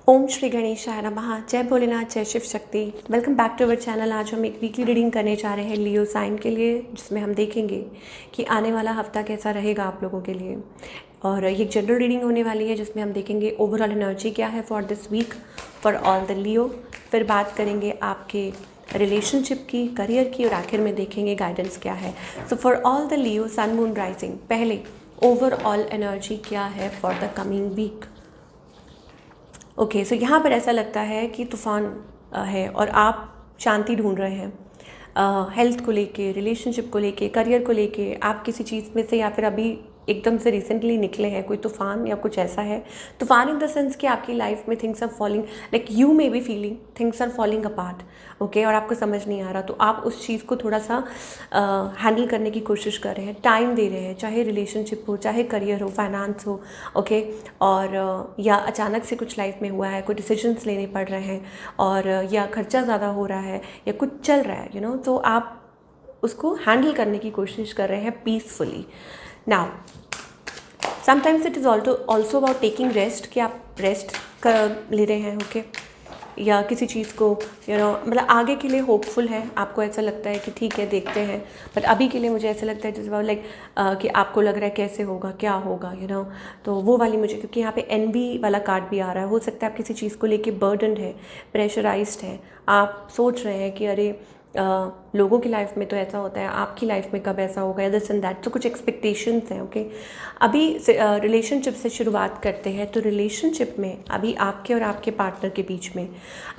ओम श्री गणेशाय नमः। जय भोलेनाथ, जय Shiv Shakti. Welcome back to our channel. आज हम एक वीकली रीडिंग करने जा रहे हैं लियो साइन के लिए, जिसमें हम देखेंगे कि आने वाला हफ्ता कैसा रहेगा आप लोगों के लिए। और ये एक जनरल रीडिंग होने वाली है जिसमें हम देखेंगे ओवरऑल एनर्जी क्या है for this week for all the Leo. फिर बात करेंगे आपके रिलेशनशिप की, करियर की, और आखिर में देखेंगे गाइडेंस क्या है। So for all the Leo sun moon rising, पहले ओवरऑल एनर्जी क्या है for the coming week. Okay, so यहाँ पर ऐसा लगता है कि तूफ़ान है और आप शांति ढूंढ रहे हैं हेल्थ को लेके, रिलेशनशिप को लेके, करियर को लेके। आप किसी चीज़ में से या फिर अभी एकदम से रिसेंटली निकले हैं, कोई तूफ़ान या कुछ ऐसा है। तूफ़ान इन द सेंस कि आपकी लाइफ में things are falling, like you may be feeling things are falling apart, okay, और आपको समझ नहीं आ रहा, तो आप उस चीज़ को थोड़ा सा हैंडल करने की कोशिश कर रहे हैं, टाइम दे रहे हैं, चाहे रिलेशनशिप हो, चाहे करियर हो, फाइनेंस हो, ओके। और या अचानक से कुछ लाइफ में हुआ है, कोई डिसीजंस लेने पड़ रहे हैं, और या खर्चा ज़्यादा हो रहा है, या कुछ चल रहा है, तो आप उसको हैंडल करने की कोशिश कर रहे हैं peacefully. Now sometimes it is also about taking rest, कि आप रेस्ट कर ले रहे हैं, ओके, या किसी चीज़ को मतलब आगे के लिए होपफुल है, आपको ऐसा लगता है कि ठीक है देखते हैं, बट अभी के लिए मुझे ऐसा लगता है इट इज़ अबाउट लाइक कि आपको लग रहा है कैसे होगा, क्या होगा, तो वो वाली मुझे, क्योंकि यहाँ पे एनवी वाला कार्ड भी आ रहा है। हो सकता है आप किसी चीज़ को लेके बर्डनड है, प्रेशराइज्ड है, आप सोच रहे हैं कि अरे लोगों की लाइफ में तो ऐसा होता है, आपकी लाइफ में कब ऐसा होगा, दिस एंड दैट। तो कुछ एक्सपेक्टेशंस हैं, ओके। अभी रिलेशनशिप से शुरुआत करते हैं। तो रिलेशनशिप में अभी आपके और आपके पार्टनर के बीच में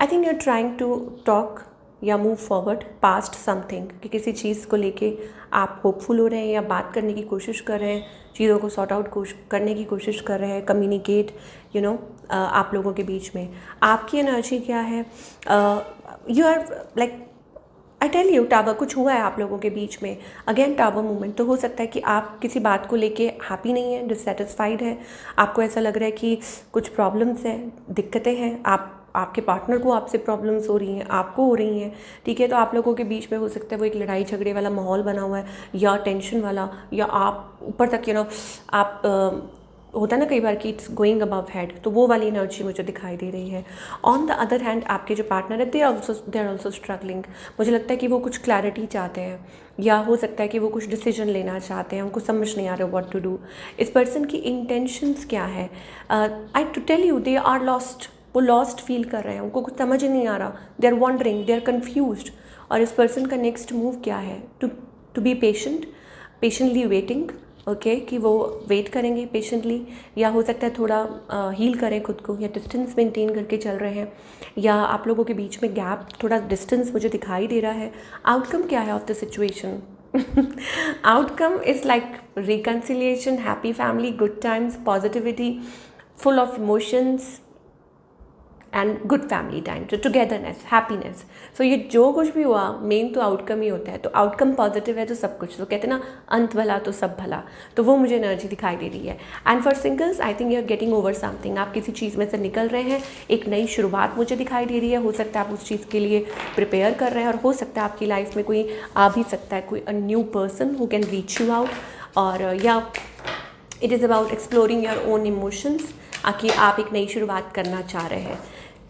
I think you are trying to talk या मूव फॉरवर्ड पास्ट समथिंग, कि किसी चीज़ को लेके आप होपफुल हो रहे हैं या बात करने की कोशिश कर रहे हैं, चीज़ों को सॉर्ट आउट करने की कोशिश कर रहे हैं, कम्युनिकेट आप लोगों के बीच में। आपकी एनर्जी क्या है? You are like I tell you, tower कुछ हुआ है आप लोगों के बीच में। अगेन टावर मूवमेंट, तो हो सकता है कि आप किसी बात को लेके हैप्पी नहीं है, डिससेटिस्फाइड है, आपको ऐसा लग रहा है कि कुछ प्रॉब्लम्स हैं, दिक्कतें हैं, आपके पार्टनर को आपसे प्रॉब्लम्स हो रही हैं, आपको हो रही हैं, ठीक है। तो आप लोगों के बीच में हो सकता है वो एक लड़ाई झगड़े वाला माहौल बना हुआ है, या टेंशन वाला, या आप ऊपर तक आप होता है ना कई बार कि इट्स गोइंग अबव हेड, तो वो वाली एनर्जी मुझे दिखाई दे रही है। ऑन द अदर हैंड आपके जो पार्टनर है दे आर ऑल्सो स्ट्रगलिंग। मुझे लगता है कि वो कुछ क्लैरिटी चाहते हैं, या हो सकता है कि वो कुछ डिसीजन लेना चाहते हैं, उनको समझ नहीं आ रहा व्हाट टू डू। इस पर्सन की इंटेंशंस क्या है? I to tell you they are lost, वो लॉस्ट फील कर रहे हैं, उनको कुछ समझ ही नहीं आ रहा, they are wondering, they are confused. और इस पर्सन का नेक्स्ट मूव क्या है? To be patiently waiting, okay, कि वो वेट करेंगे पेशेंटली, या हो सकता है थोड़ा हील करें खुद को, या डिस्टेंस मेंटेन करके चल रहे हैं, या आप लोगों के बीच में गैप, थोड़ा डिस्टेंस मुझे दिखाई दे रहा है। आउटकम क्या है of the situation? Outcome is like reconciliation, happy family, good times, positivity, full of emotions and good family time, तो टुगेदरनेस, हैप्पीनेस। सो ये जो कुछ भी हुआ मेन तो आउटकम ही होता है, तो आउटकम पॉजिटिव है तो सब कुछ, तो कहते हैं ना अंत भला तो सब भला, तो वो मुझे एनर्जी दिखाई दे रही है। And for singles I think you are getting over something, आप किसी चीज़ में से निकल रहे हैं, एक नई शुरुआत मुझे दिखाई दे रही है। हो सकता है आप उस चीज़ के लिए प्रिपेयर कर रहे हैं, और हो सकता है आपकी लाइफ में कोई आ भी सकता है, कोई a new person who can reach you out, और या it is about exploring your own emotions, कि आप एक नई शुरुआत करना चाह रहे हैं।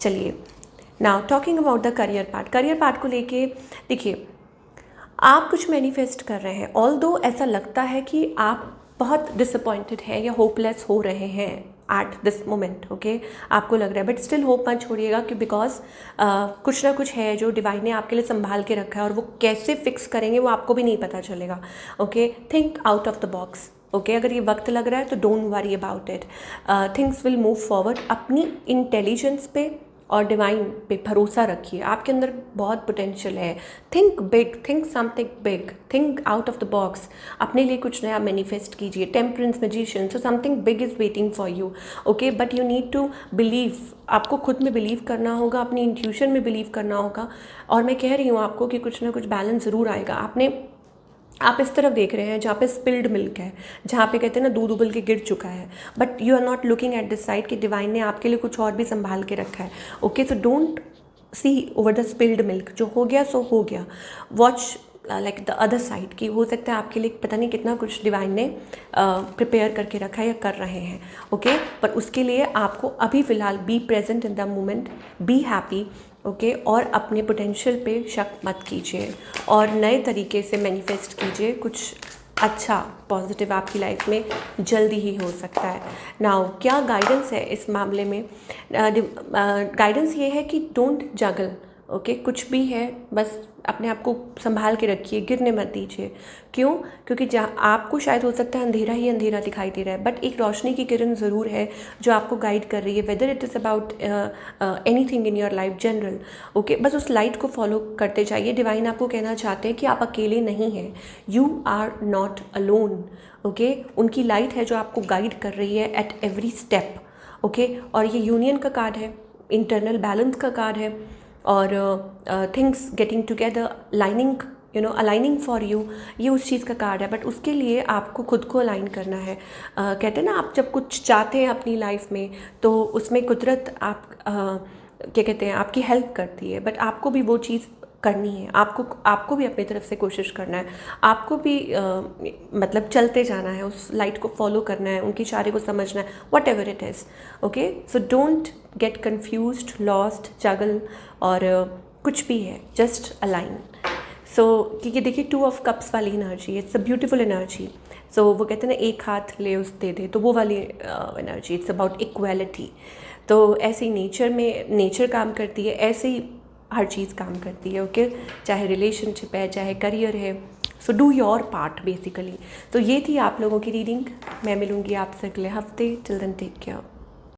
चलिए, now talking about the career part को लेके देखिए, आप कुछ मैनिफेस्ट कर रहे हैं, ऑल्दो ऐसा लगता है कि आप बहुत डिसअपॉइंटेड हैं या होपलेस हो रहे हैं एट दिस मोमेंट, ओके, आपको लग रहा है, बट स्टिल होप मत छोड़िएगा, कि बिकॉज कुछ ना कुछ है जो डिवाइन ने आपके लिए संभाल के रखा है, और वो कैसे फिक्स करेंगे वो आपको भी नहीं पता चलेगा, okay. Think out of the box, okay. अगर ये वक्त लग रहा है तो don't worry about it, things will move forward. अपनी इंटेलिजेंस पे और डिवाइन पे भरोसा रखिए, आपके अंदर बहुत पोटेंशियल है। Think big, think something big, think out of the box, अपने लिए कुछ नया मैनिफेस्ट कीजिए। Temperance magician, so something big is waiting for you, okay, but you need to believe, आपको खुद में बिलीव करना होगा, अपनी इंट्यूशन में बिलीव करना होगा। और मैं कह रही हूँ आपको कि कुछ ना कुछ बैलेंस ज़रूर आएगा। आप इस तरफ देख रहे हैं जहाँ पे स्पिल्ड मिल्क है, जहाँ पे कहते हैं ना दूध उबल के गिर चुका है, but you are not looking at this side कि डिवाइन ने आपके लिए कुछ और भी संभाल के रखा है, okay. So don't see over the spilled milk, जो हो गया सो हो गया। Watch like the other side की, हो सकता है आपके लिए पता नहीं कितना कुछ डिवाइन ने प्रिपेयर करके रखा है या कर रहे हैं, ओके। पर उसके लिए आपको अभी फ़िलहाल be present in the moment, be happy, okay. और अपने पोटेंशियल पे शक मत कीजिए और नए तरीके से मैनिफेस्ट कीजिए। कुछ अच्छा पॉजिटिव आपकी लाइफ में जल्दी ही हो सकता है। नाउ क्या गाइडेंस है इस मामले में? गाइडेंस ये है कि डोंट जगल, ओके। कुछ भी है बस अपने आप को संभाल के रखिए, गिरने मत दीजिए। क्यों? क्योंकि जहाँ आपको शायद हो सकता है अंधेरा ही अंधेरा दिखाई दे रहा है, बट एक रोशनी की किरण ज़रूर है जो आपको गाइड कर रही है, whether it is about anything in your life general, okay. बस उस लाइट को फॉलो करते जाइए। डिवाइन आपको कहना चाहते हैं कि आप अकेले नहीं हैं, you are not alone, okay. उनकी लाइट है जो आपको गाइड कर रही है एट एवरी स्टेप, ओके। और ये यूनियन का कार्ड है, इंटरनल बैलेंस का कार्ड है, और things getting together, lining, aligning for you, ये उस चीज़ का कार्ड है। बट उसके लिए आपको खुद को अलाइन करना है। कहते हैं ना, आप जब कुछ चाहते हैं अपनी लाइफ में तो उसमें कुदरत क्या कहते हैं, आपकी हेल्प करती है, बट आपको भी वो चीज़ करनी है। आपको भी अपनी तरफ से कोशिश करना है, आपको भी मतलब चलते जाना है, उस लाइट को फॉलो करना है, उनके इशारे को समझना है, whatever it is, okay. So don't get confused, lost, juggle और कुछ भी है, जस्ट अलाइन। सो क्योंकि देखिए 2 ऑफ कप्स वाली energy, it's a beautiful energy. So वो कहते हैं ना, एक हाथ ले उस दे दे, तो वो वाली एनर्जी, इट्स अबाउट इक्वालिटी। तो ऐसे ही नेचर काम करती है, ऐसे ही हर चीज़ काम करती है, ओके। चाहे रिलेशनशिप है, चाहे करियर है, so do your part basically. तो ये थी आप लोगों की रीडिंग। मैं मिलूँगी आपसे अगले हफ्ते। Till then take care.